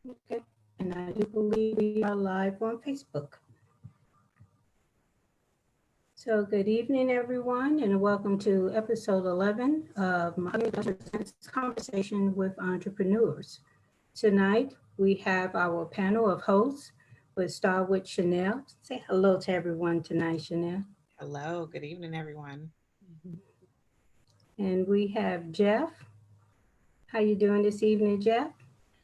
Okay. And I do believe we are live on Facebook. So good evening, everyone, and welcome to episode 11 of my conversation with entrepreneurs. Tonight, we have our panel of hosts. We'll start with Chanel. Say hello to everyone tonight, Chanel. Hello, good evening, everyone. And we have Jeff. How you doing this evening, Jeff?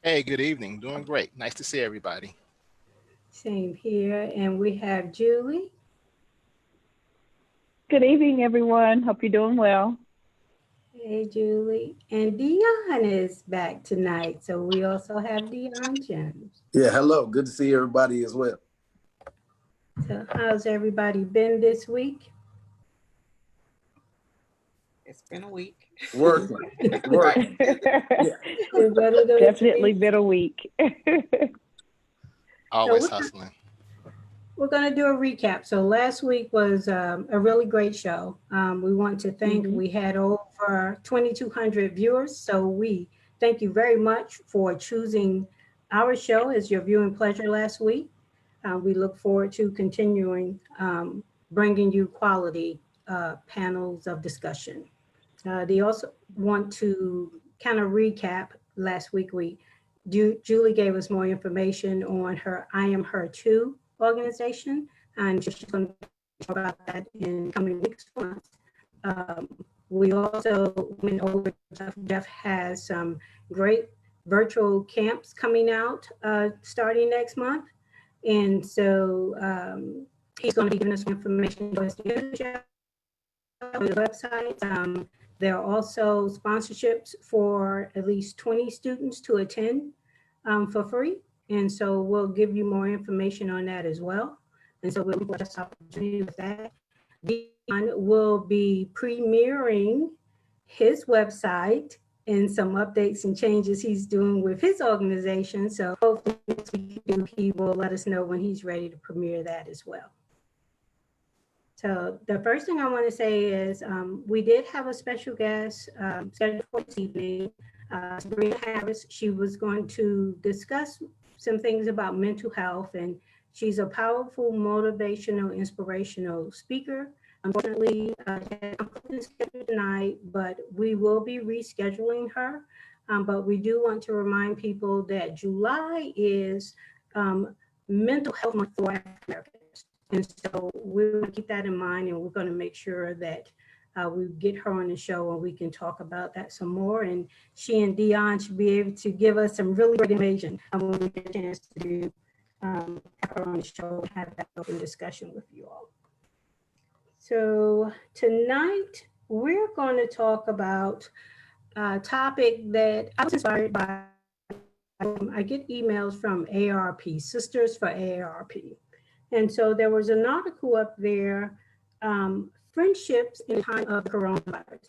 Hey, good evening. Doing great. Nice to see everybody. Same here. And we have Julie. Good evening, everyone. Hope you're doing well. Hey, Julie. And Dion is back tonight. So we also have Dion Jones. Yeah, hello. Good to see everybody as well. So how's everybody been this week? It's been a week. Working. Right. It's one of those Definitely weeks. been a week. Always So hustling. We're going to do a recap. So last week was a really great show. We want to thank, we had over 2,200 viewers. So we thank you very much for choosing our show as your viewing pleasure last week. We look forward to continuing bringing you quality panels of discussion. They also want to kind of recap last week. Julie gave us more information on her I Am Her Too organization, and she's going to talk about that in coming weeks. We also went over, Jeff has some great virtual camps coming out starting next month. And so he's going to be giving us information on the website. There are also sponsorships for at least 20 students to attend for free. And so we'll give you more information on that as well. And so we'll just opportunity with that. Dion will be premiering his website and some updates and changes he's doing with his organization. So hopefully he will let us know when he's ready to premiere that as well. So the first thing I want to say is we did have a special guest scheduled for this evening, Sabrina Harris. She was going to discuss some things about mental health, and she's a powerful, motivational, inspirational speaker. Unfortunately, tonight, but we will be rescheduling her. But we do want to remind people that July is Mental Health Month for African Americans. And so we're going to keep that in mind, and we're going to make sure that we get her on the show and we can talk about that some more. And she and Dion should be able to give us some really great information when we get a chance to do have her on the show and have that open discussion with you all. So tonight we're going to talk about a topic that I was inspired by. I get emails from AARP, Sisters for AARP. And so there was an article up there, friendships in the time of coronavirus.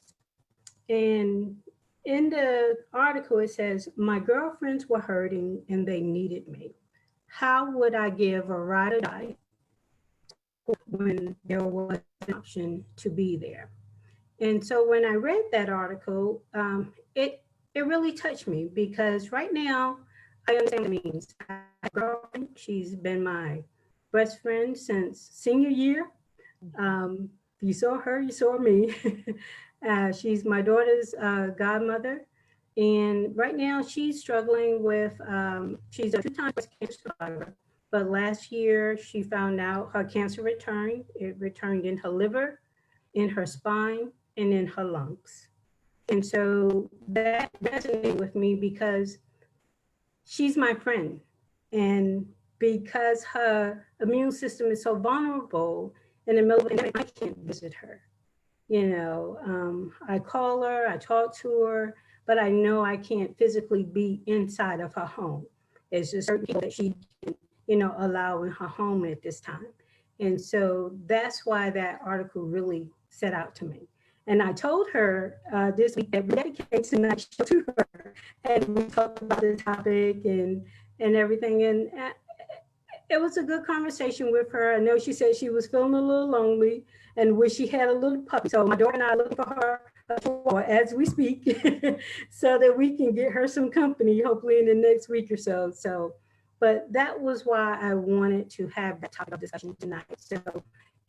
And in the article, it says, my girlfriends were hurting and they needed me. How would I give a ride or die when there was an option to be there? And so when I read that article, it really touched me because right now I understand what it means. I have a girlfriend, she's been my best friend since senior year. You saw her, you saw me. She's my daughter's godmother. And right now she's struggling with, she's a 2-time breast cancer survivor. But last year she found out her cancer returned. It returned in her liver, in her spine, and in her lungs. And so that resonated with me because she's my friend. And because her immune system is so vulnerable in the middle of the night, I can't visit her. You know, I call her, I talk to her, but I know I can't physically be inside of her home. It's just certain people that she can, allow in her home at this time. And so that's why that article really set out to me. And I told her this week that we dedicate tonight's show to her. And we talked about the topic and everything. And it was a good conversation with her. I know she said she was feeling a little lonely and wish she had a little puppy. So my daughter and I are looking for her or as we speak, so that we can get her some company, hopefully in the next week or so. But that was why I wanted to have that topic of discussion tonight. So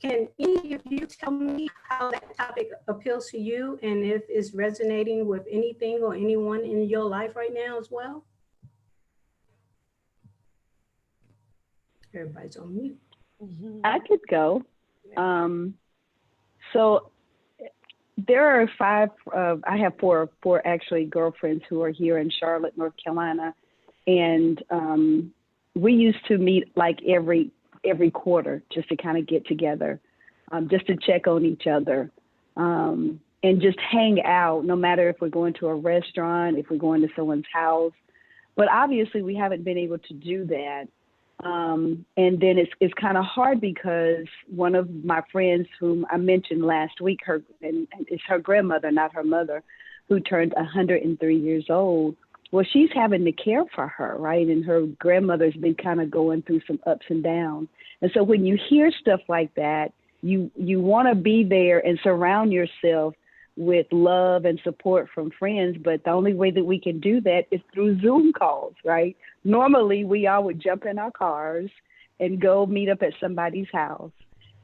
can any of you tell me how that topic appeals to you and if it's resonating with anything or anyone in your life right now as well? Everybody's on mute. I could go. So there are five, I have four actually girlfriends who are here in Charlotte, North Carolina. And we used to meet like every quarter just to kind of get together, just to check on each other, and just hang out, no matter if we're going to a restaurant, if we're going to someone's house. But obviously we haven't been able to do that. And then it's kind of hard because one of my friends whom I mentioned last week, and it's her grandmother, not her mother, who turned 103 years old. Well, she's having to care for her, right? And her grandmother's been kind of going through some ups and downs. And so when you hear stuff like that, you want to be there and surround yourself with love and support from friends. But the only way that we can do that is through Zoom calls, right? Normally, we all would jump in our cars and go meet up at somebody's house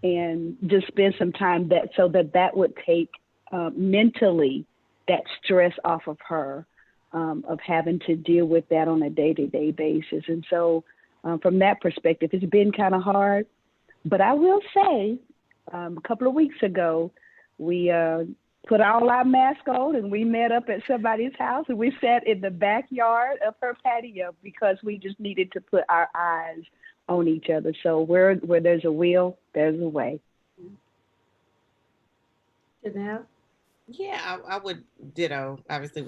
and just spend some time so that would take mentally that stress off of her, of having to deal with that on a day-to-day basis. And so from that perspective, it's been kind of hard. But I will say, a couple of weeks ago, we put all our masks on and we met up at somebody's house and we sat in the backyard of her patio because we just needed to put our eyes on each other. So where there's a will, there's a way. Janelle? Yeah, I would ditto, obviously,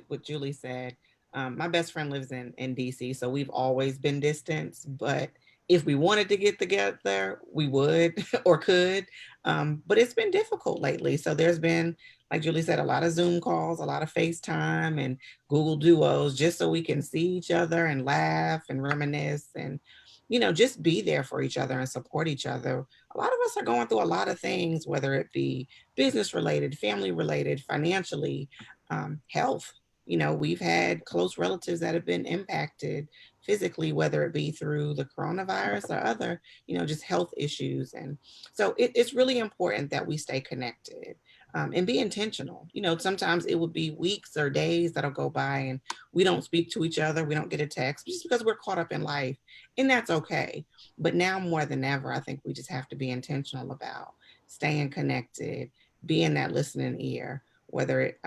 what Julie said. My best friend lives in DC, so we've always been distanced, but if we wanted to get together, we would or could. But it's been difficult lately. So there's been, like Julie said, a lot of Zoom calls, a lot of FaceTime and Google Duos, just so we can see each other and laugh and reminisce and, just be there for each other and support each other. A lot of us are going through a lot of things, whether it be business related, family related, financially, health. We've had close relatives that have been impacted physically, whether it be through the coronavirus or other, just health issues. And so it's really important that we stay connected and be intentional. Sometimes it would be weeks or days that'll go by and we don't speak to each other. We don't get a text just because we're caught up in life, and that's okay. But now more than ever, I think we just have to be intentional about staying connected, being that listening ear, whether it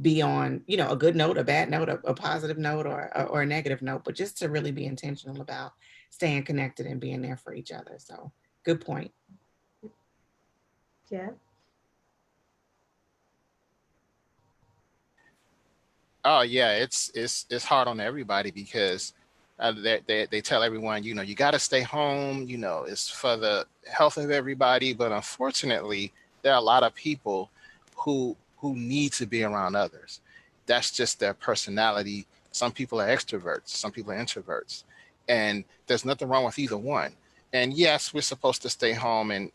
be on, a good note, a bad note, a positive note, or a negative note, but just to really be intentional about staying connected and being there for each other. So good point. Yeah. Oh yeah, it's hard on everybody because they tell everyone, you got to stay home. It's for the health of everybody. But unfortunately, there are a lot of people who need to be around others. That's just their personality. Some people are extroverts, some people are introverts, and there's nothing wrong with either one. And yes, we're supposed to stay home and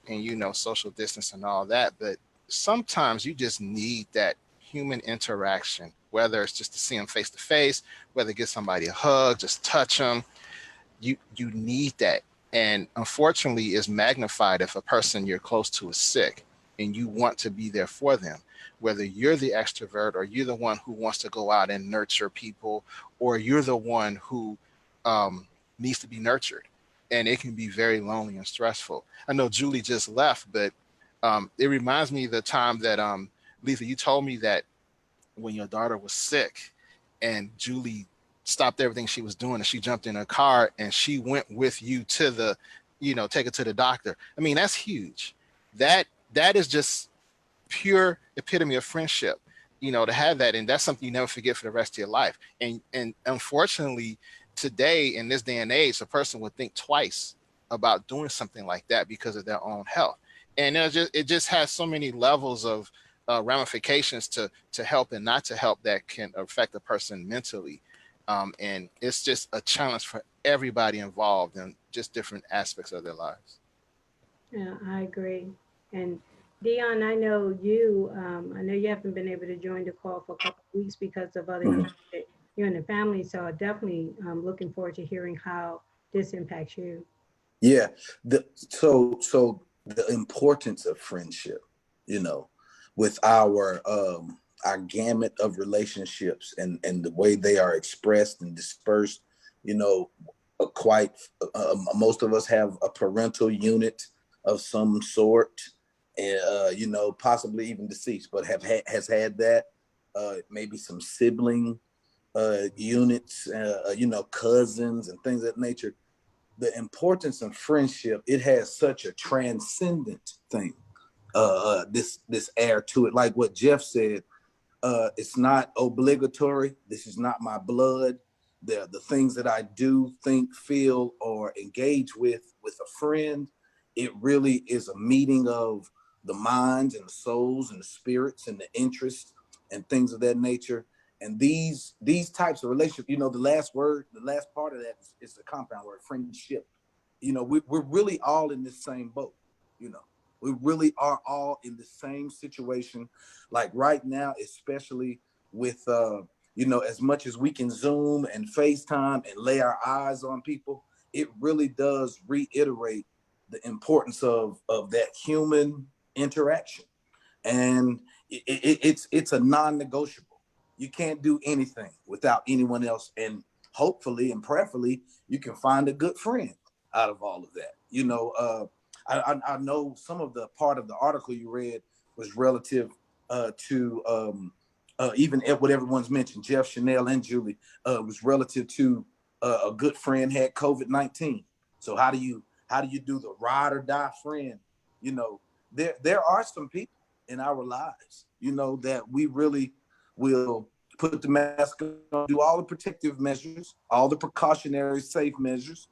social distance and all that, but sometimes you just need that human interaction, whether it's just to see them face to face, whether get somebody a hug, just touch them. You need that. And unfortunately, it's magnified if a person you're close to is sick and you want to be there for them, whether you're the extrovert or you're the one who wants to go out and nurture people, or you're the one who needs to be nurtured. And it can be very lonely and stressful. I know Julie just left, but it reminds me of the time that Lisa, you told me that when your daughter was sick and Julie stopped everything she was doing and she jumped in her car and she went with you to the, take her to the doctor. I mean, that's huge. That is just pure epitome of friendship, to have that. And that's something you never forget for the rest of your life. And unfortunately, today in this day and age, a person would think twice about doing something like that because of their own health. And it just has so many levels of ramifications to help and not to help that can affect a person mentally. And it's just a challenge for everybody involved in just different aspects of their lives. Yeah, I agree. And Dion, I know you haven't been able to join the call for a couple of weeks because of other Mhm. issues that you and the family. So I definitely looking forward to hearing how this impacts you. Yeah. So the importance of friendship, you know, with our gamut of relationships and the way they are expressed and dispersed, you know, quite most of us have a parental unit of some sort, you know, possibly even deceased, but has had that, maybe some sibling units, you know, cousins and things of that nature. The importance of friendship, it has such a transcendent thing, this air to it, like what Jeff said. It's not obligatory. This is not my blood. The things that I do, think, feel, or engage with a friend, it really is a meeting of the minds and the souls and the spirits and the interests and things of that nature. And these types of relationships, you know, the last part of that is the compound word, friendship. You know, we're really all in this same boat. You know, we really are all in the same situation. Like right now, especially with you know, as much as we can Zoom and FaceTime and lay our eyes on people, it really does reiterate the importance of that human interaction. And it's a non-negotiable. You can't do anything without anyone else, and hopefully and prayerfully you can find a good friend out of all of that. You know, I know some of the part of the article you read was relative to even what everyone's mentioned, Jeff, Chanel, and Julie, was relative to a good friend had COVID-19. So how do you do the ride or die friend? You know, there are some people in our lives, you know, that we really will put the mask on, do all the protective measures, all the precautionary safe measures.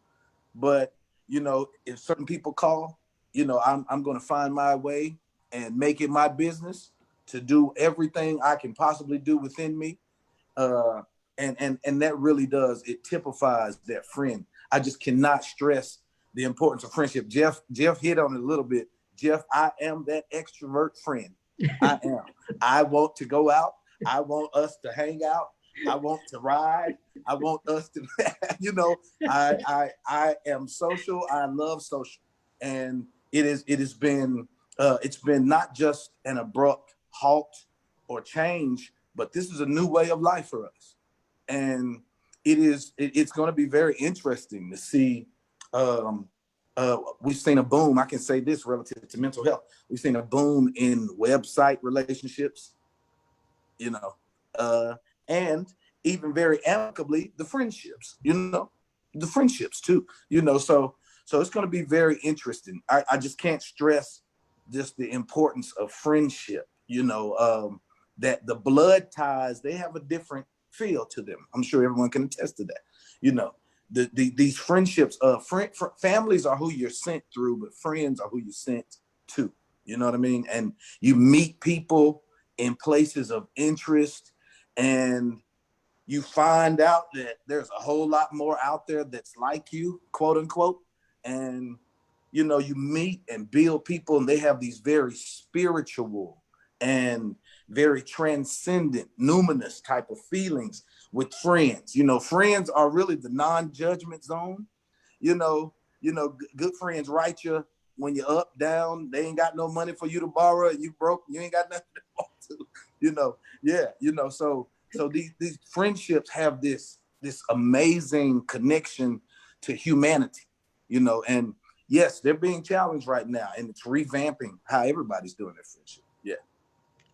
But, you know, if certain people call, you know, I'm going to find my way and make it my business to do everything I can possibly do within me. Uh, and that really does, it typifies that friend. I just cannot stress the importance of friendship. Jeff hit on it a little bit. Jeff, I am that extrovert friend. I am. I want to go out. I want us to hang out. I want to ride. I want us to, you know, I am social. I love social, and it's been not just an abrupt halt or change, but this is a new way of life for us. And it's going to be very interesting to see. um, we've seen a boom. I can say this relative to mental health. We've seen a boom in website relationships, you know, and even very amicably the friendships, you know, the friendships too, you know. So it's going to be very interesting. I just can't stress just the importance of friendship, you know, that the blood ties, they have a different feel to them. I'm sure everyone can attest to that. You know, these friendships, families are who you're sent through, but friends are who you're sent to. You know what I mean? And you meet people in places of interest, and you find out that there's a whole lot more out there that's like you, quote unquote. And you know, you meet and build people, and they have these very spiritual and very transcendent, numinous type of feelings with friends. You know, friends are really the non-judgment zone. You know, good friends write you when you're up, down. They ain't got no money for you to borrow, and you broke. You ain't got nothing to borrow to. You know, yeah. You know, so these friendships have this amazing connection to humanity. You know, and yes, they're being challenged right now, and it's revamping how everybody's doing their friendship. Yeah.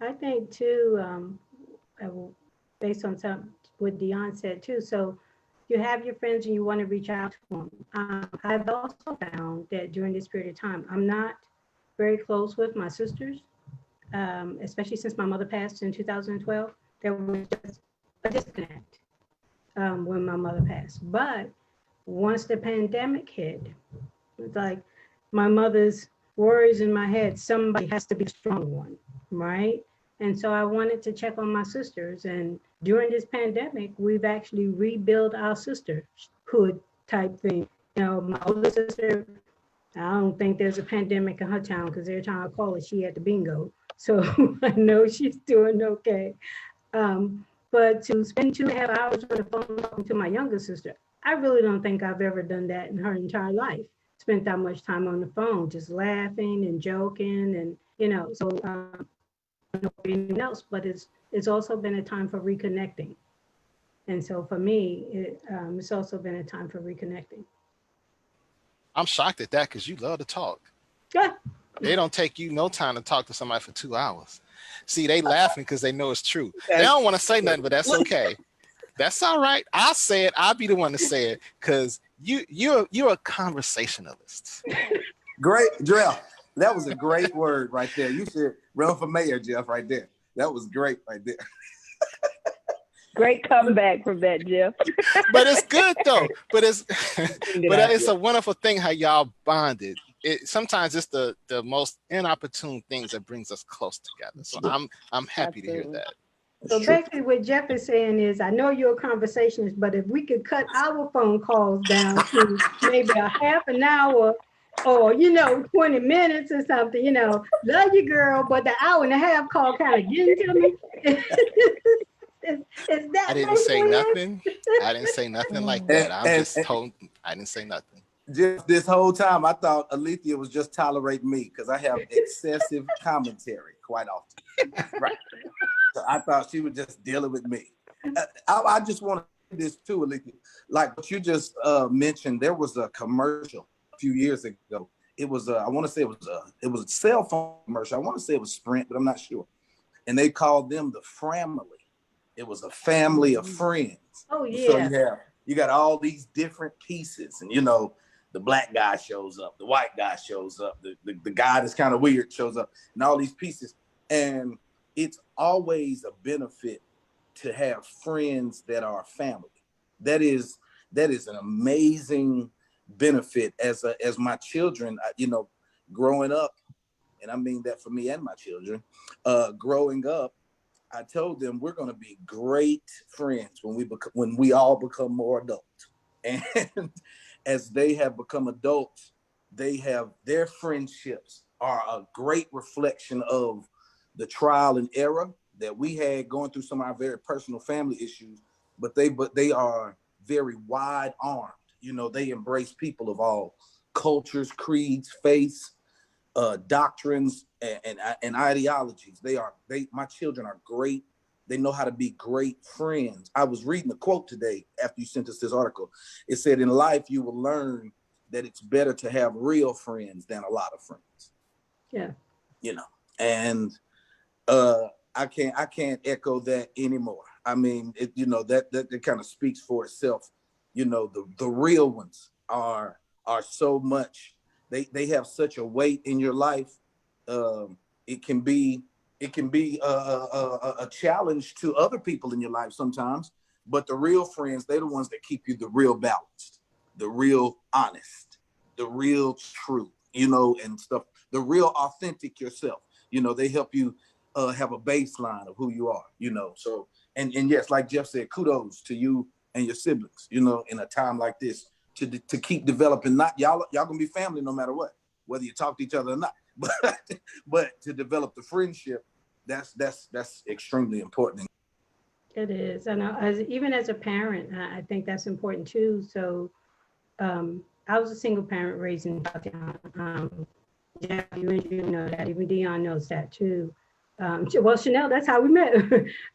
I think too, based on what Dion said too. So you have your friends and you want to reach out to them. I've also found that during this period of time, I'm not very close with my sisters, especially since my mother passed in 2012. There was just a disconnect when my mother passed. But once the pandemic hit, it's like my mother's worries in my head, somebody has to be the strong one, right? And so I wanted to check on my sisters. And during this pandemic, we've actually rebuilt our sisterhood type thing. You know, my older sister I don't think there's a pandemic in her town because every time I call her, she at the bingo. So I know she's doing okay. But to spend 2.5 hours on the phone talking to my younger sister, I really don't think I've ever done that in her entire life. Spent that much time on the phone, just laughing and joking, and So I don't know anything else, but it's also been a time for reconnecting. And so for me, it's also been a time for reconnecting. I'm shocked at that because you love to talk. Yeah. They don't take you no time to talk to somebody for 2 hours. See, they laughing because they know it's true. They That's don't want to say nothing, but that's okay. That's all right. I'll say it. I'll be the one to say it because you're a conversationalist. Great, Jeff. That was a great word right there. You should run for mayor, Jeff, right there. That was great right there. Great comeback from that, Jeff. But it's good though. But it's it. it's a wonderful thing how y'all bonded. Sometimes it's the most inopportune things that brings us close together. So I'm happy to hear Absolutely. that. So basically what Jeff is saying is, I know you're a conversationist, but if we could cut our phone calls down to maybe a half an hour or, 20 minutes or something, love you, girl, but the hour and a half call kind of getting to me. Is that I didn't say basically it? nothing. I didn't say nothing like that. I'm just told I didn't say nothing. Just this whole time, I thought Alethea was just tolerating me because I have excessive commentary quite often. Right. So I thought she was just dealing with me. I just want to say this too, Alethea. Like what you just mentioned, there was a commercial a few years ago. It was I want to say it was a cell phone commercial. I want to say it was Sprint, but I'm not sure. And they called them the Framily. It was a family of friends. Oh, So yeah. you got all these different pieces, and the black guy shows up, the white guy shows up, the guy that's kind of weird shows up, and all these pieces. And it's always a benefit to have friends that are family. That is an amazing benefit as my children, growing up, and I mean that for me and my children, growing up, I told them we're going to be great friends when we all become more adult. And as they have become adults, their friendships are a great reflection of the trial and error that we had going through some of our very personal family issues. But they are very wide armed. They embrace people of all cultures, creeds, faiths, doctrines, and ideologies. My children are great. They know how to be great friends. I was reading a quote today after you sent us this article. It said, in life, you will learn that it's better to have real friends than a lot of friends. Yeah. And I can't echo that anymore. I mean, that kind of speaks for itself. The real ones are so much. They have such a weight in your life. It can be a challenge to other people in your life sometimes. But the real friends, they're the ones that keep you the real balanced, the real honest, the real true, and stuff. The real authentic yourself. They help you have a baseline of who you are. So and yes, like Jeff said, kudos to you and your siblings. In a time like this, to keep developing. Not y'all gonna be family no matter what, whether you talk to each other or not. But to develop the friendship, that's extremely important. It is. And even as a parent, I think that's important too. So I was a single parent raising Tatiana. Jeff, you know that. Even Dion knows that too. Well, Chanel, that's how we met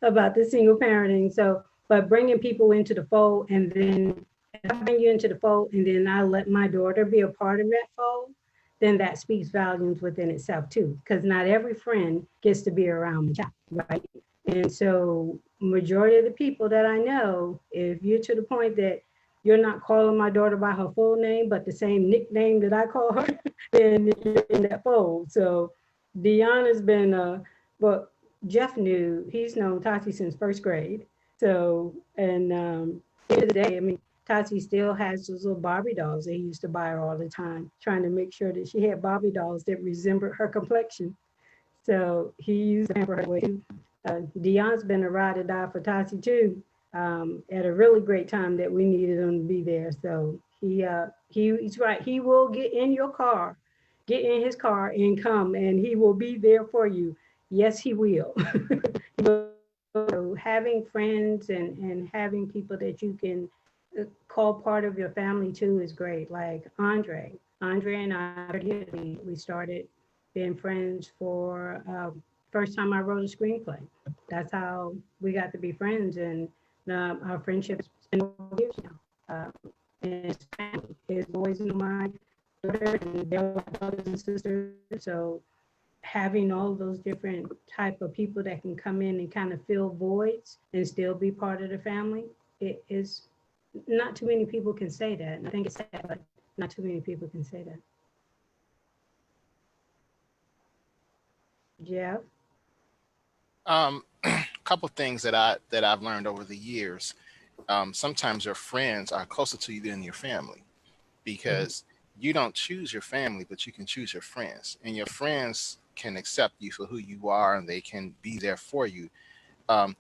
about the single parenting. So, but bringing people into the fold, and then if I bring you into the fold, and then I let my daughter be a part of that fold, then that speaks volumes within itself too. Because not every friend gets to be around my child, right? And so, majority of the people that I know, if you're to the point that you're not calling my daughter by her full name, but the same nickname that I call her, then you're in that fold. So Dion has been, well, Jeff he's known Tati since first grade. So, and at the end of the day, I mean, Tati still has those little Barbie dolls that he used to buy her all the time, trying to make sure that she had Barbie dolls that resembled her complexion. So he used to pamper her way too. Dion's been a ride or die for Tati too. At a really great time that we needed him to be there. So He's right. He will get in your car, get in his car and come, and he will be there for you. Yes, he will. So having friends and having people that you can call part of your family too is great. Like Andre and I, we started being friends for first time I wrote a screenplay. That's how we got to be friends, and our friendship's been over years now. And his family, his boys know my daughter, and they're like brothers and sisters. So having all those different type of people that can come in and kind of fill voids and still be part of the family, it is not too many people can say that. And I think it's sad, but not too many people can say that. Jeff? A couple things that I've learned over the years. Sometimes your friends are closer to you than your family, because you don't choose your family, but you can choose your friends, and your friends can accept you for who you are, and they can be there for you.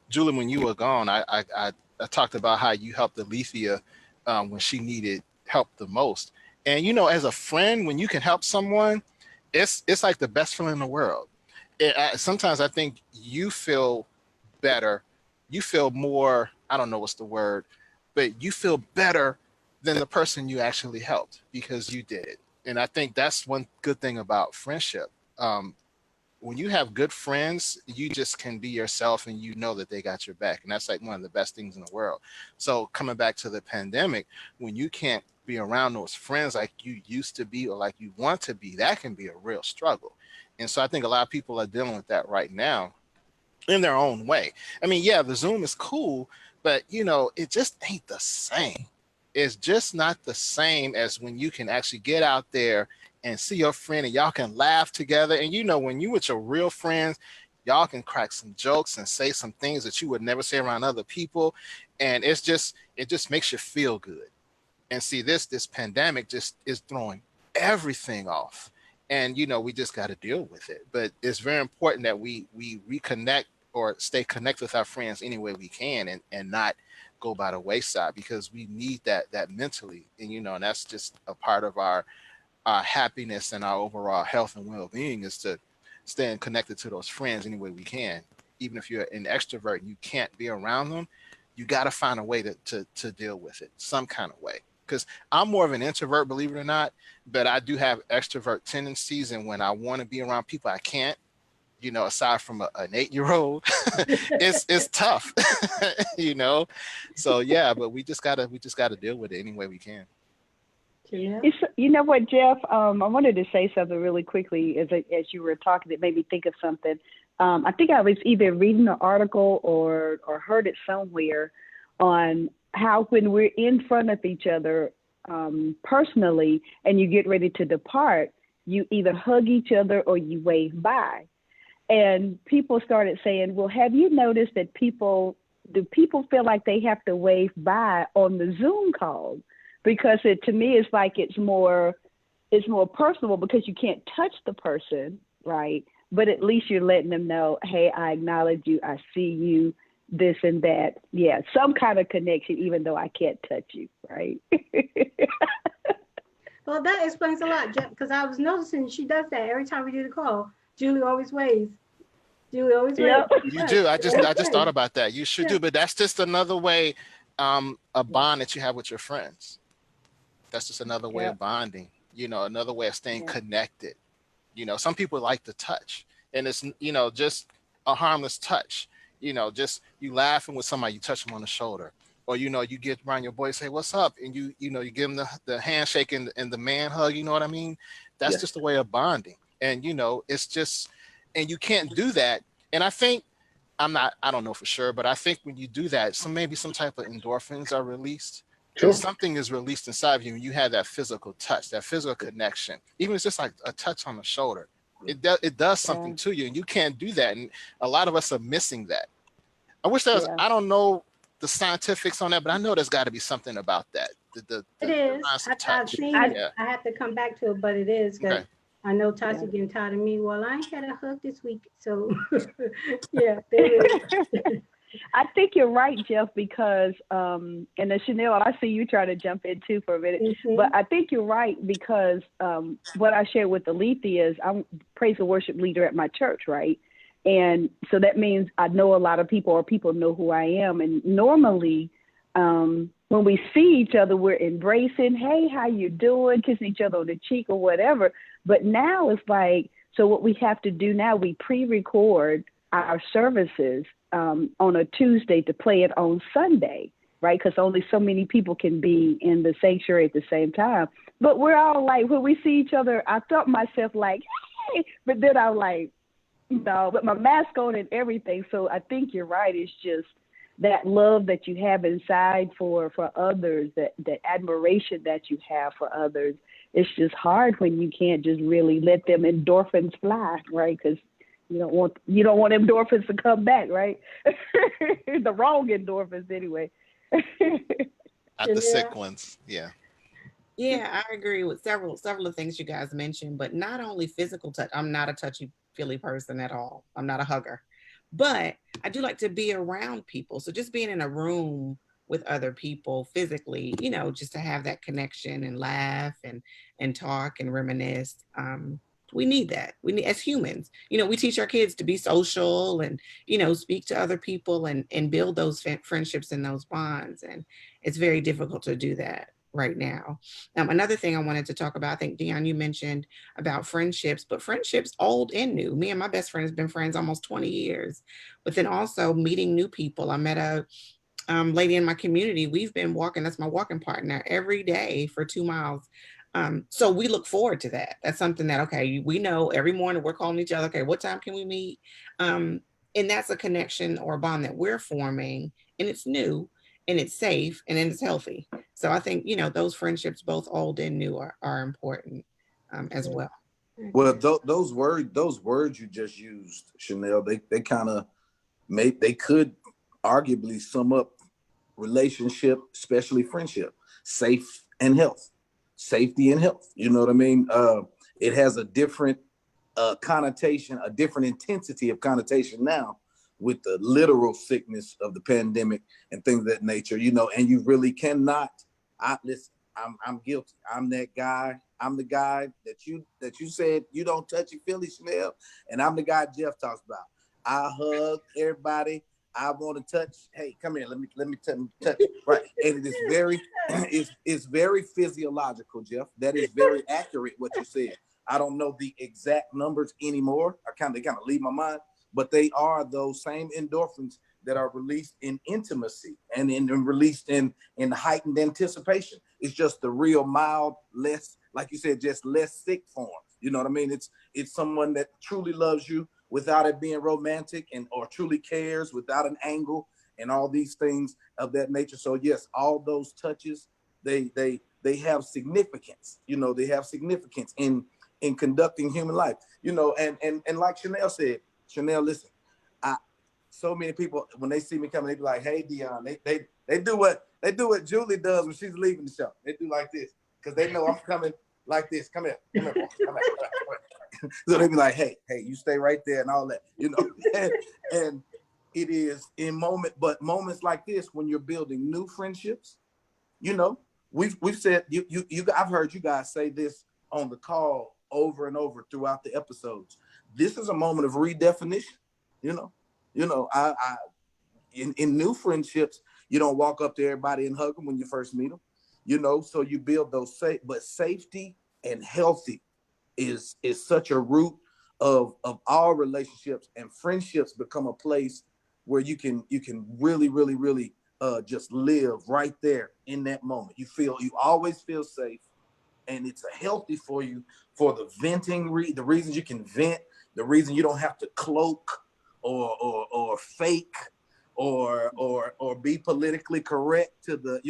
Julie, when you were gone, I talked about how you helped Alethea when she needed help the most. And as a friend, when you can help someone, it's like the best feeling in the world. Sometimes I think you feel better, you feel more. I don't know what's the word, but you feel better than the person you actually helped because you did it. And I think that's one good thing about friendship. When you have good friends, you just can be yourself and you know that they got your back. And that's like one of the best things in the world. So coming back to the pandemic, when you can't be around those friends like you used to be or like you want to be, that can be a real struggle. And so I think a lot of people are dealing with that right now in their own way. I mean, yeah, the Zoom is cool, but it just ain't the same. It's just not the same as when you can actually get out there and see your friend and y'all can laugh together. And when you with your real friends, y'all can crack some jokes and say some things that you would never say around other people. And it just makes you feel good. And see, this pandemic just is throwing everything off. And we just got to deal with it. But it's very important that we reconnect or stay connected with our friends any way we can, and not go by the wayside, because we need that mentally. And that's just a part of our happiness and our overall health and well-being, is to staying connected to those friends any way we can. Even if you're an extrovert and you can't be around them, you got to find a way to deal with it some kind of way. Because I'm more of an introvert, believe it or not, but I do have extrovert tendencies. And when I want to be around people, I can't. Aside from an 8-year-old, it's tough. So yeah, but we just gotta deal with it any way we can. Yeah. You know what, Jeff? I wanted to say something really quickly as you were talking that made me think of something. I think I was either reading an article or heard it somewhere on how when we're in front of each other personally and you get ready to depart, you either hug each other or you wave bye. And people started saying, well, have you noticed that do people feel like they have to wave bye on the Zoom call? Because to me, it's like it's more personal because you can't touch the person, right? But at least you're letting them know, hey, I acknowledge you, I see you, this and that. Yeah, some kind of connection, even though I can't touch you, right? Well, that explains a lot, Jeff, because I was noticing she does that every time we do the call. Julie always waves. Yep. You do. I just thought about that. You should do, but that's just another way, a bond that you have with your friends. That's just another way of bonding. Another way of staying connected. Some people like to touch, and it's just a harmless touch. Just you laughing with somebody, you touch them on the shoulder, or you get around your boy, say what's up, and you give them the handshake and the man hug. You know what I mean? That's just a way of bonding, and it's just, and you can't do that. And I think I don't know for sure, but I think when you do that, maybe some type of endorphins are released. Sure. And something is released inside of you, and you have that physical touch, that physical connection. Even if it's just like a touch on the shoulder, it does something to you, and you can't do that. And a lot of us are missing that. I wish there was. I don't know the scientifics on that, but I know there's got to be something about that. It is. I've seen it. I have to come back to it, but it is because I know Tasha getting tired of me. Well, I ain't had a hug this week, so yeah, there is. I think you're right, Jeff, because and then Chanel, I see you trying to jump in too for a minute, but I think you're right because what I shared with Alethea is I'm praise and worship leader at my church, right? And so that means I know a lot of people, or people know who I am. And normally, when we see each other, we're embracing, hey, how you doing? Kissing each other on the cheek or whatever. But now it's like, so what we have to do now, we pre-record our services on a Tuesday to play it on Sunday, right? Because only so many people can be in the sanctuary at the same time. But we're all like, when we see each other, I felt myself like, hey, but then I'm like, no, but my mask on and everything. So I think you're right. It's just that love that you have inside for others, that admiration that you have for others. It's just hard when you can't just really let them endorphins fly, right? Because you don't want endorphins to come back, right? The wrong endorphins, anyway. Not the sick ones. Yeah. Yeah, I agree with several of things you guys mentioned, but not only physical touch. I'm not a touchy-feely person at all. I'm not a hugger, but I do like to be around people. So just being in a room with other people physically, just to have that connection and laugh and talk and reminisce. We need that. We need, as humans, we teach our kids to be social and, speak to other people and build those friendships and those bonds. And it's very difficult to do that right now. Another thing I wanted to talk about, I think, Dion, you mentioned about friendships, but friendships old and new. Me and my best friend has been friends almost 20 years, but then also meeting new people. I met a lady in my community. We've been walking, that's my walking partner, every day for 2 miles. So we look forward to that. That's something that, okay, we know every morning we're calling each other, okay, what time can we meet? And that's a connection or a bond that we're forming, and it's new and it's safe and then it's healthy. So I think, those friendships, both old and new, are important as well. Well, those words you just used, Chanel, they kind of they could arguably sum up relationship, especially friendship, safe and health, safety and health. You know what I mean? It has a different connotation, a different intensity of connotation now with the literal sickness of the pandemic and things of that nature, and you really cannot, listen, I'm guilty. I'm that guy. I'm the guy that you said you don't touchy feely, Chanel, and I'm the guy Jeff talks about. I hug everybody. I want to touch. Hey, come here. Let me touch. Right, and it is very, it's very physiological, Jeff. That is very accurate what you said. I don't know the exact numbers anymore. I kind of leave my mind, but they are those same endorphins that are released in intimacy and released in heightened anticipation. It's just the real mild, less, like you said, just less sick form. You know what I mean? It's someone that truly loves you without it being romantic, or truly cares without an angle, and all these things of that nature. So yes, all those touches, they have significance. They have significance in conducting human life. And like Chanel said, Chanel, listen, so many people, when they see me coming, they be like, hey, Dion, they do what Julie does when she's leaving the show. They do like this, because they know I'm coming like this. Come here, come here. So they be like, hey, you stay right there and all that, and it is in moments like this, when you're building new friendships, we've said, I've heard you guys say this on the call over and over throughout the episodes. This is a moment of redefinition, I in new friendships, you don't walk up to everybody and hug them when you first meet them, so you build those but safety and healthy is such a root of all relationships, and friendships become a place where you can really, really, really just live right there in that moment. You always feel safe, and it's a healthy for you for the venting, the reasons you can vent, the reason you don't have to cloak or fake or be politically correct to the,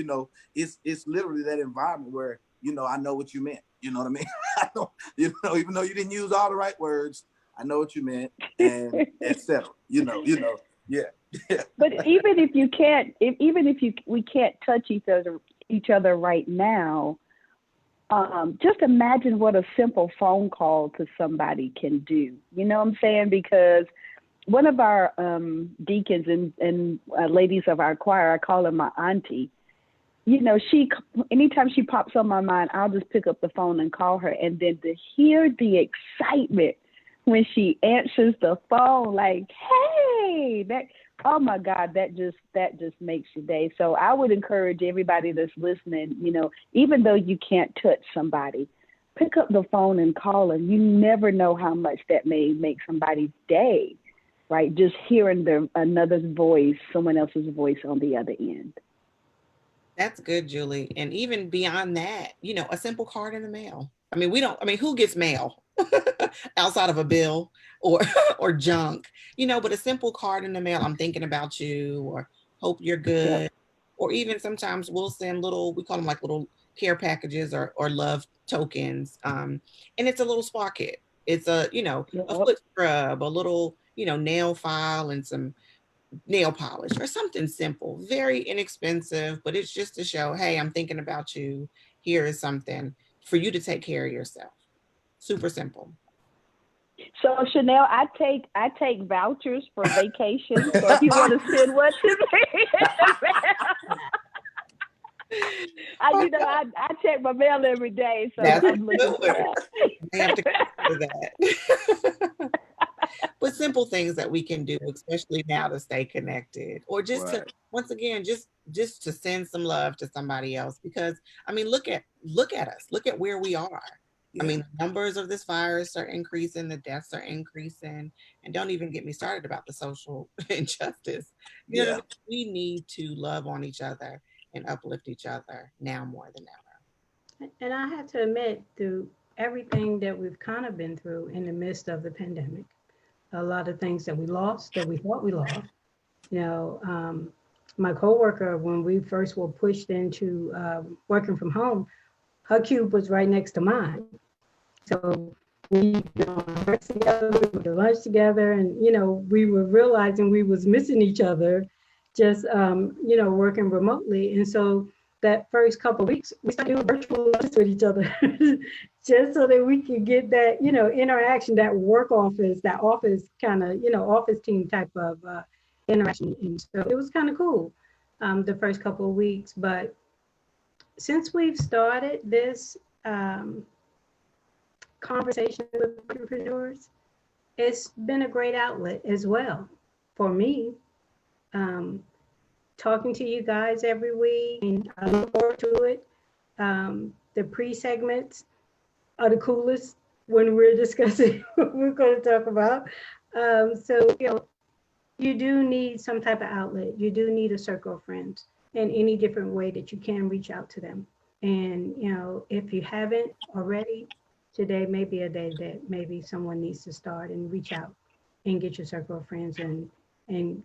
it's literally that environment where, I know what you meant. You know what I mean? I don't, even though you didn't use all the right words, I know what you meant, and etc. Yeah. But even if we can't touch each other right now, just imagine what a simple phone call to somebody can do. You know what I'm saying? Because one of our deacons and ladies of our choir, I call her my auntie. You know, anytime she pops on my mind, I'll just pick up the phone and call her. And then to hear the excitement when she answers the phone, like, hey, oh my God, that just makes your day. So I would encourage everybody that's listening, you know, even though you can't touch somebody, pick up the phone and call them. You never know how much that may make somebody's day, right? Just hearing another's voice, someone else's voice on the other end. That's good, Julie. And even beyond that, you know, a simple card in the mail. I mean, who gets mail outside of a bill or or junk, you know, but a simple card in the mail, I'm thinking about you, or hope you're good. Yep. Or even sometimes we'll send we call them like little care packages or love tokens. And it's a little spa kit. It's a, you know, Yep. a foot scrub, a little, you know, nail file and some nail polish or something simple, very inexpensive, but it's just to show, hey, I'm thinking about you. Here is something for you to take care of yourself. Super simple. So Chanel, I take vouchers for vacation. So if you want to send one to me, I check my mail every day, so I'm looking for that. I have to consider that. But simple things that we can do, especially now, to stay connected, or just to, once again, just to send some love to somebody else. Because I mean, look at us, look at where we are. I mean, the numbers of this virus are increasing, the deaths are increasing, and don't even get me started about the social injustice. You know what I mean? We need to love on each other and uplift each other now more than ever. And I have to admit, through everything that we've kind of been through in the midst of the pandemic, a lot of things that we lost, that we thought we lost. You know, my coworker, when we first were pushed into working from home, her cube was right next to mine. So we, worked together, we went to lunch together, and we were realizing we was missing each other, just working remotely. And so that first couple of weeks, we started doing virtual lunches with each other, just so that we could get that interaction, that work office, that office kind of office team type of interaction. And so it was kind of cool the first couple of weeks. But since we've started this conversation with entrepreneurs, it's been a great outlet as well for me. Talking to you guys every week, and I look forward to it. The pre-segments are the coolest when we're discussing what we're going to talk about. So, you do need some type of outlet. You do need a circle of friends in any different way that you can reach out to them. And, if you haven't already, today may be a day that maybe someone needs to start and reach out and get your circle of friends and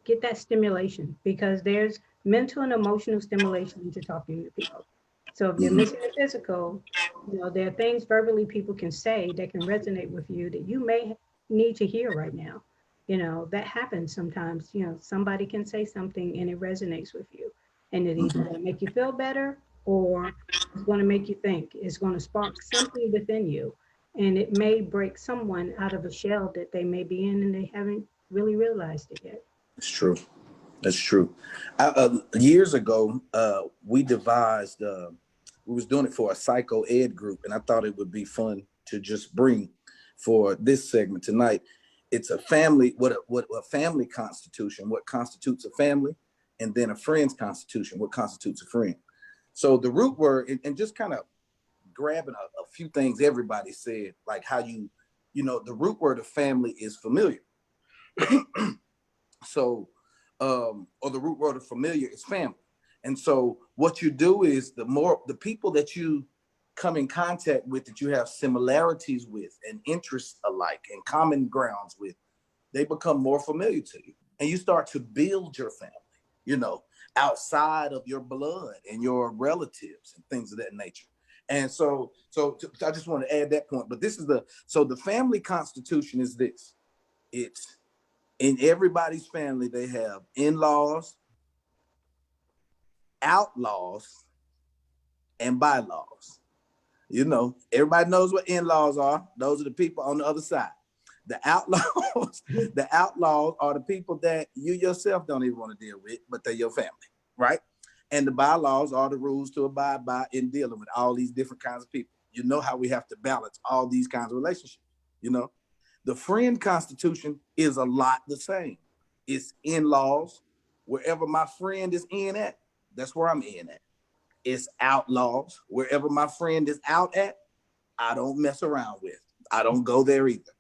get that stimulation, because there's mental and emotional stimulation into talking to people. So if you're missing the physical, there are things verbally people can say that can resonate with you that you may need to hear right now. That happens sometimes. Somebody can say something and it resonates with you, and it either going to make you feel better, or it's going to make you think. It's going to spark something within you, and it may break someone out of a shell that they may be in and they haven't really realized it yet. It's true. That's true. Years ago, we devised, we was doing it for a psycho ed group, and I thought it would be fun to just bring for this segment tonight. It's a family, what a family constitution, what constitutes a family, and then a friend's constitution, what constitutes a friend. So the root word, and just kind of grabbing a few things everybody said, like how the root word of family is familiar. So, or the root word of familiar is family. And so what you do is the people that you come in contact with, that you have similarities with and interests alike and common grounds with, they become more familiar to you. And you start to build your family, outside of your blood and your relatives and things of that nature. And so I just want to add that point. But this is the family constitution is this. It's in everybody's family, they have in-laws, outlaws, and bylaws. Everybody knows what in-laws are. Those are the people on the other side. The outlaws, the outlaws are the people that you yourself don't even want to deal with, but they're your family, right? And the bylaws are the rules to abide by in dealing with all these different kinds of people. You know how we have to balance all these kinds of relationships, you know? The friend constitution is a lot the same. It's in-laws. Wherever my friend is in at, that's where I'm in at. It's outlaws. Wherever my friend is out at, I don't mess around with. I don't go there either.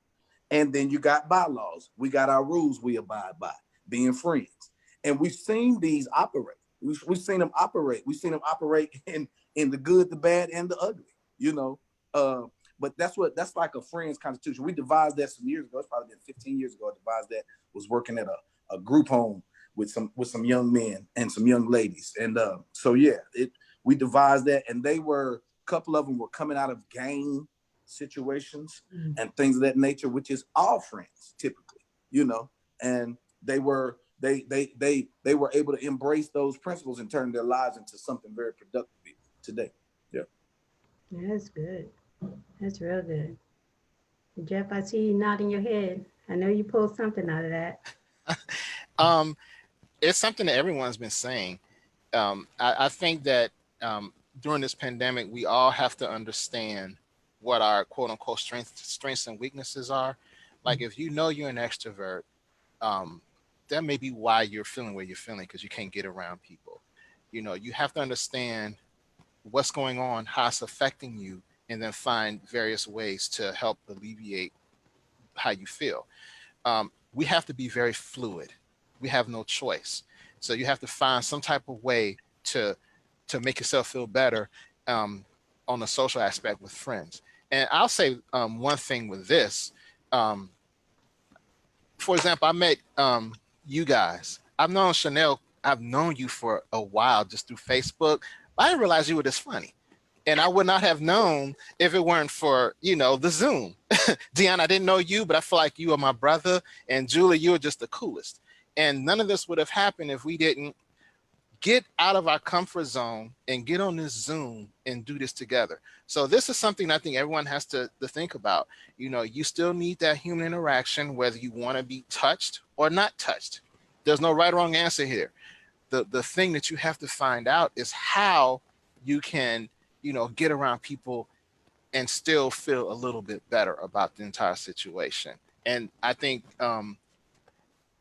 And then you got bylaws. We got our rules we abide by, being friends. And we've seen these operate. We've seen them operate. We've seen them operate in the good, the bad, and the ugly, you know. But that's like a friend's constitution. We devised that some years ago. It's probably been 15 years ago. I devised that, was working at a group home with some young men and some young ladies. And so yeah, we devised that, and a couple of them were coming out of gang situations and things of that nature, which is all friends typically, you know. And they were able to embrace those principles and turn their lives into something very productive today. Yeah. That's good. That's real good. Jeff, I see you nodding your head. I know you pulled something out of that. It's something that everyone's been saying. I think that during this pandemic, we all have to understand what our quote unquote strengths and weaknesses are. Like if you know you're an extrovert, that may be why you're feeling where you're feeling, because you can't get around people. You know, you have to understand what's going on, how it's affecting you, and then find various ways to help alleviate how you feel. We have to be very fluid. We have no choice. So you have to find some type of way to make yourself feel better on the social aspect with friends. And I'll say one thing with this. For example, I met you guys. I've known Chanel. I've known you for a while just through Facebook. I didn't realize you were this funny. And I would not have known if it weren't for, the Zoom. Deanna, I didn't know you, but I feel like you are my brother. And Julie, you are just the coolest. And none of this would have happened if we didn't get out of our comfort zone and get on this Zoom and do this together. So this is something I think everyone has to think about. You still need that human interaction, whether you want to be touched or not touched. There's no right or wrong answer here. The thing that you have to find out is how you can, get around people and still feel a little bit better about the entire situation. And I think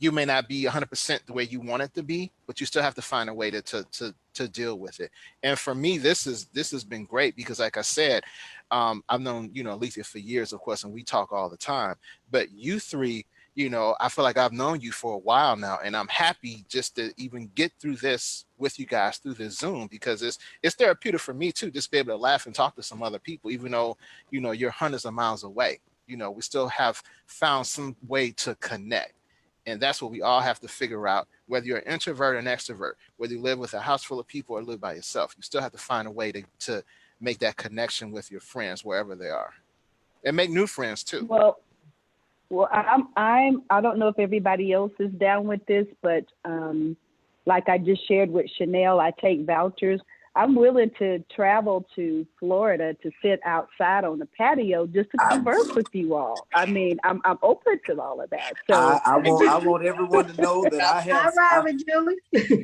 you may not be 100% the way you want it to be, but you still have to find a way to deal with it. And for me, this has been great because, like I said, I've known Alethea for years, of course, and we talk all the time. But you three, I feel like I've known you for a while now, and I'm happy just to even get through this with you guys through this Zoom, because it's therapeutic for me too, just to be able to laugh and talk to some other people, even though you're hundreds of miles away. We still have found some way to connect. And that's what we all have to figure out, whether you're an introvert or an extrovert, whether you live with a house full of people or live by yourself. You still have to find a way to make that connection with your friends wherever they are, and make new friends too. Well, I don't know if everybody else is down with this, but like I just shared with Chanel, I take vouchers. I'm willing to travel to Florida to sit outside on the patio just to converse with you all. I mean, I'm open to all of that. So I want everyone to know that I have. All right, with Julie.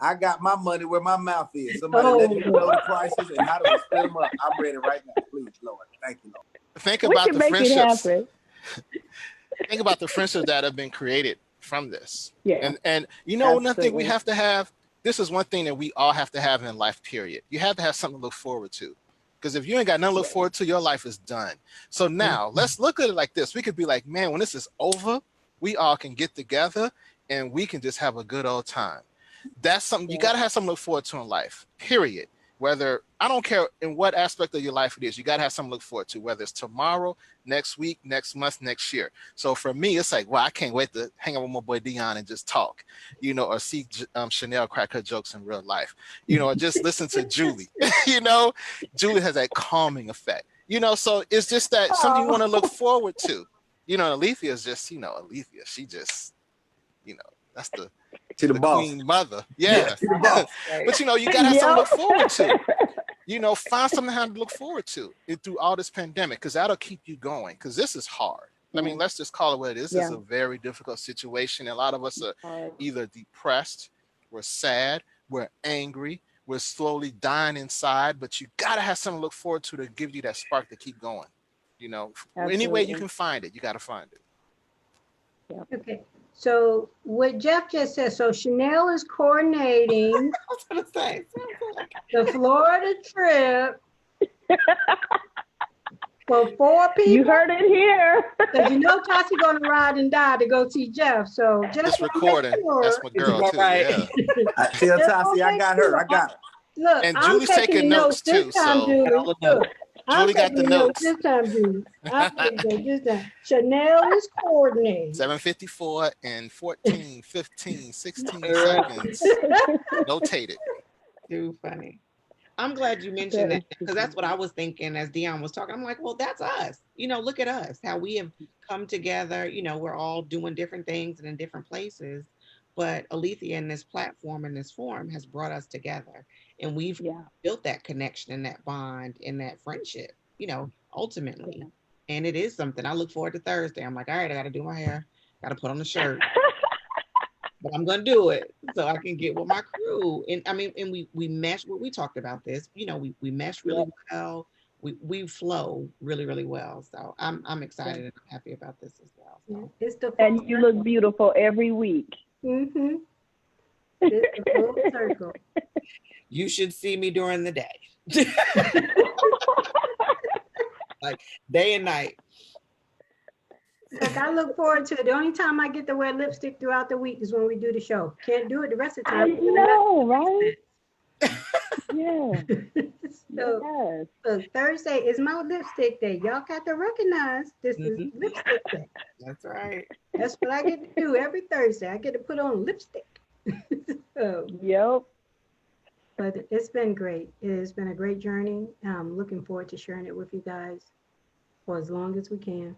I got my money where my mouth is. Somebody let me know the prices and how to split them up. I'm ready right now. Please, Lord. Thank you, Lord. Think we about can the make friendships. it happen. Think about the friendships that have been created from this. Yeah. And one thing we Absolutely. have to have. This is one thing that we all have to have in life, period. You have to have something to look forward to. Because if you ain't got nothing to look forward to, your life is done. So now let's look at it like this. We could be like, man, when this is over, we all can get together and we can just have a good old time. That's something you got to have something to look forward to in life, period. Whether, I don't care in what aspect of your life it is, you got to have something to look forward to, whether it's tomorrow, next week, next month, next year. So for me, it's like, well, I can't wait to hang out with my boy Dion and just talk, or see Chanel crack her jokes in real life, or just listen to Julie. Julie has that calming effect, so it's just that something you want to look forward to. Alethea is just, Alethea, she just, that's the boss. queen mother. Yeah. To the boss. But you gotta have something to look forward to. Find something to look forward to through all this pandemic, because that'll keep you going, because this is hard. I mean, let's just call it what it is. This is Yeah. a very difficult situation. A lot of us are All right. either depressed, we're sad, we're angry, we're slowly dying inside, but you got to have something to look forward to give you that spark to keep going. You know, any way you Absolutely. can find it, you got to find it. Okay. So what Jeff just said, so Chanel is coordinating I was gonna say, sounds like the Florida trip for 4 people. You heard it here. Because you know Tati gonna ride and die to go see Jeff. So just This wanna make recording, sure- that's my girl All too. right. Yeah. I tell Just Tassie, wanna I make got her. sure. I got her. Look, And I'm Julie's taking taking the notes this too, time, so- Julie. all the notes. Look, I'm Julie got the taking notes notes. this time, Julie. I'm taking notes this time. Chanel is coordinating. 7:54 and 14, 15, 16 Right. seconds. Notated. Too funny. I'm glad you mentioned that because that's what I was thinking as Dion was talking. I'm like, well, that's us. You know, look at us, how we have come together. You know, we're all doing different things and in different places. But Alethea and this platform and this forum has brought us together. And we've Yeah. built that connection and that bond and that friendship, you know, ultimately. Yeah. And it is something I look forward to Thursday. I'm like, all right, I got to do my hair, got to put on the shirt. But I'm gonna do it so I can get with my crew. And I mean, and we mesh. We talked about this. You know, we mesh really well. We flow really really well. So I'm excited and I'm happy about this as well. So. It's the full And you look beautiful every week. Mm-hmm. It's the full circle. You should see me during the day, like day and night. Like I look forward to it. The only time I get to wear lipstick throughout the week is when we do the show. Can't do it the rest of the I time. know, right? Yeah. So, Yes. so Thursday is my lipstick day. Y'all got to recognize this is lipstick day. That's right. That's what I get to do every Thursday. I get to put on lipstick. Yep. But it's been great. It has been a great journey. I'm looking forward to sharing it with you guys for as long as we can.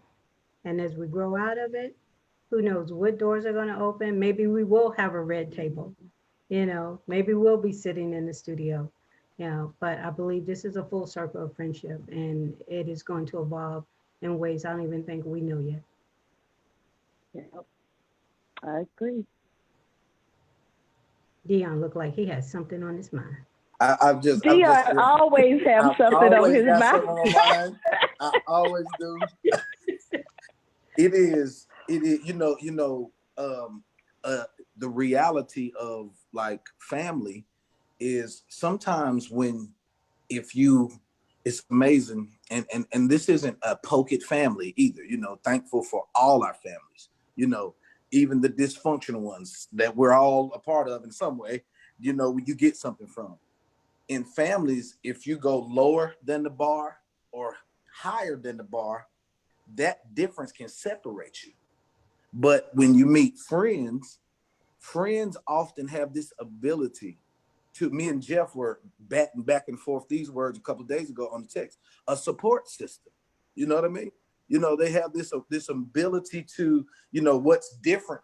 And as we grow out of it, who knows what doors are going to open. Maybe we will have a red table, you know, maybe we'll be sitting in the studio, you know, but I believe this is a full circle of friendship and it is going to evolve in ways I don't even think we know yet. Yep. I agree. Dion looked like he has something on his mind. I've just Dion always have I've something on always his got mind. something on my mind. I always do. It is, the reality of like family is sometimes it's amazing. And this isn't a poke it family either, thankful for all our families, even the dysfunctional ones that we're all a part of in some way, you get something from. In families, if you go lower than the bar or higher than the bar, that difference can separate you. But when you meet friends often have this ability to, me and Jeff were batting back and forth these words a couple of days ago on the text, a support system. You know what I mean? They have this ability to, what's different.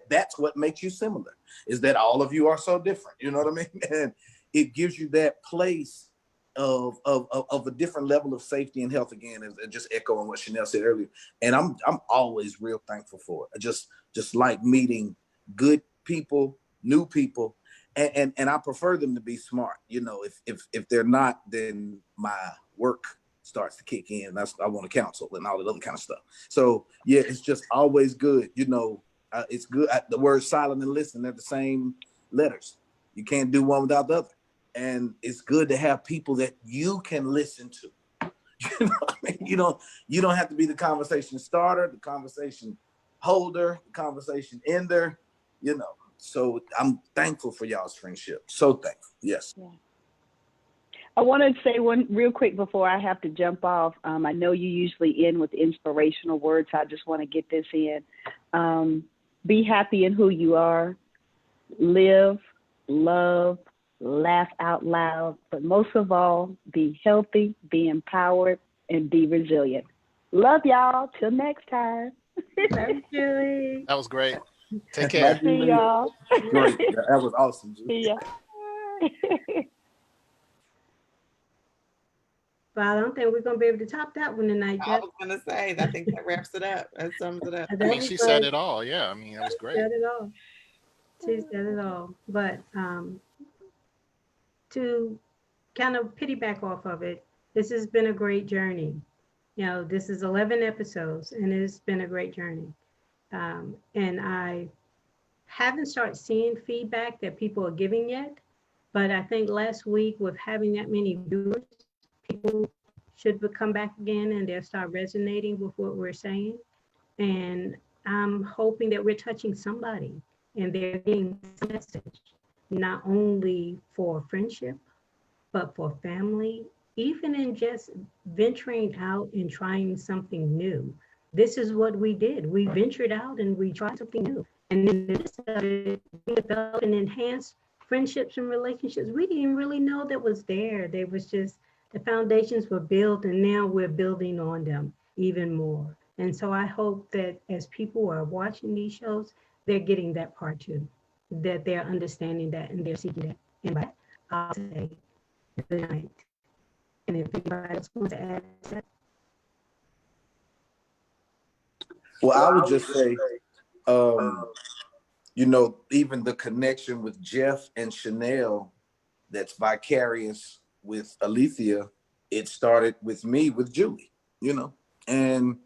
That's what makes you similar, is that all of you are so different. You know what I mean? And it gives you that place of a different level of safety and health, again, and just echoing what Chanel said earlier. And I'm always real thankful for it. I just like meeting good people, new people, and I prefer them to be smart. If they're not, then my work starts to kick in. I want to counsel and all that other kind of stuff. So yeah, it's just always good. It's good. The words silent and listen, they're the same letters. You can't do one without the other. And it's good to have people that you can listen to. You know what I mean? You don't have to be the conversation starter, the conversation holder, the conversation ender, So I'm thankful for y'all's friendship. So thankful. Yes. Yeah. I want to say one real quick before I have to jump off. I know you usually end with inspirational words. I just want to get this in. Be happy in who you are. Live, love, laugh out loud, but most of all, be healthy, be empowered, and be resilient. Love y'all. Till next time. Thank you. That was great. Take care. See y'all. Great. That was awesome. See ya. But I don't think we're gonna be able to top that one tonight, I Jeff. was gonna say, I think that wraps it up. That sums it up. I That mean, was she said like, it all. Yeah, I mean, that was she great. said it all. She said it all. But to kind of piggyback off of it, this has been a great journey. You know, this is 11 episodes, and it's been a great journey. And I haven't started seeing feedback that people are giving yet, but I think last week with having that many viewers, people should come back again and they'll start resonating with what we're saying. And I'm hoping that we're touching somebody and they're getting some message, not only for friendship, but for family, even in just venturing out and trying something new. This is what we did. We ventured out and we tried something new. And in the midst of it, we developed and enhanced friendships and relationships we didn't really know that was there. They was just the foundations were built and now we're building on them even more. And so I hope that as people are watching these shows, they're getting that part too, that they're understanding that and they're seeking that. And by that, I'll say good night. And if anybody else wants to add to that, Well, I would just say, um, you know, even the connection with Jeff and Chanel that's vicarious with Alethea, it started with me with Julie, you know, and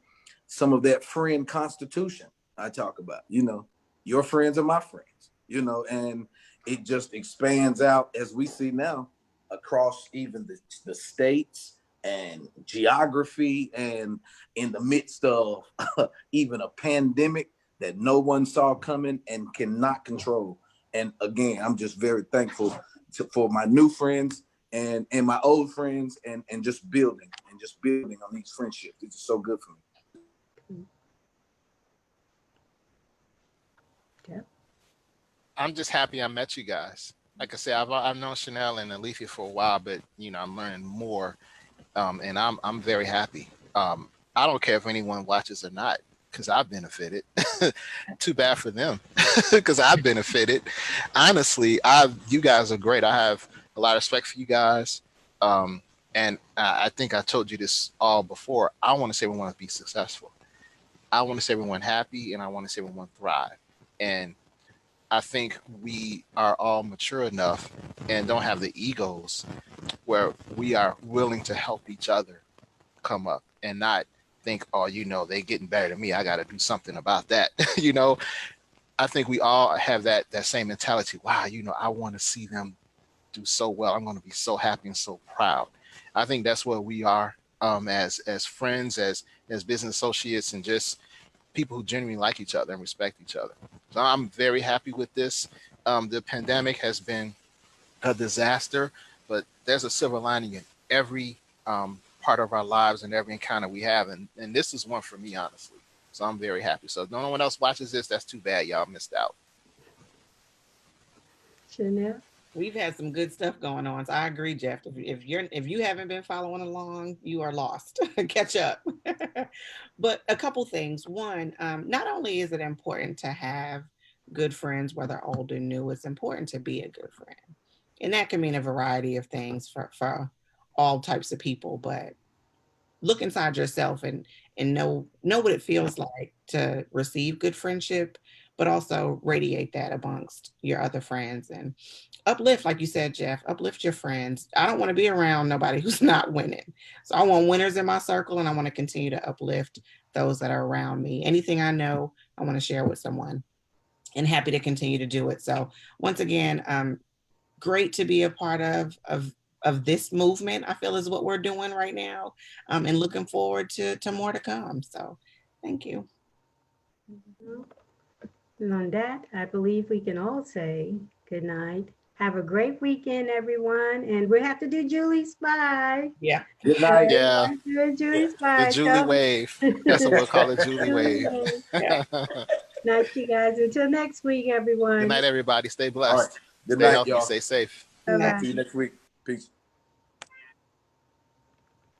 some of that friend constitution I talk about, you know, your friends are my friends, you know, and it just expands out as we see now across even the states and geography and in the midst of even a pandemic that no one saw coming and cannot control. And again, I'm just very thankful for my new friends and my old friends and just building on these friendships. It's so good for me. yeah. I'm just happy I met you guys. Like I said, I've known Chanel and Alethea for a while, but you know, I'm learning more, and I'm very happy. I don't care if anyone watches or not, because I benefited. Too bad for them, because I benefited. Honestly, you guys are great. I have a lot of respect for you guys, and I think I told you this all before. I want to see everyone be successful. I want to see everyone happy, and I want to see everyone thrive. And I think we are all mature enough and don't have the egos where we are willing to help each other come up and not think, oh, you know, they getting better than me. I got to do something about that. You know, I think we all have that same mentality. Wow, you know, I want to see them do so well. I'm going to be so happy and so proud. I think that's where we are, as friends, as business associates, and just people who genuinely like each other and respect each other. So I'm very happy with this. The pandemic has been a disaster, but there's a silver lining in every part of our lives and every encounter we have. And this is one for me, honestly. So I'm very happy. So if no one else watches this, that's too bad. Y'all missed out. Chanel. We've had some good stuff going on. So I agree, Jeff. If you haven't been following along, you are lost. Catch up. But a couple things. One, not only is it important to have good friends, whether old or new, it's important to be a good friend. And that can mean a variety of things for all types of people, but look inside yourself and know what it feels like to receive good friendship, but also radiate that amongst your other friends and uplift, like you said, Jeff, uplift your friends. I don't want to be around nobody who's not winning. So I want winners in my circle, and I want to continue to uplift those that are around me. Anything I know, I want to share with someone, and happy to continue to do it. So once again, great to be a part of this movement. I feel is what we're doing right now, and looking forward to more to come. So thank you. And on that, I believe we can all say good night. Have a great weekend, everyone. And we have to do Julie's bye. Yeah. Good night. Yeah, Julie's the bye. Julie So, wave. That's what we'll call it, Julie Julie wave. wave. Yeah. Night, you guys. Until next week, Good everyone. night, everybody. Stay All right. blessed. Good Stay night, healthy. y'all. Stay safe. Bye bye. See you next week. Peace.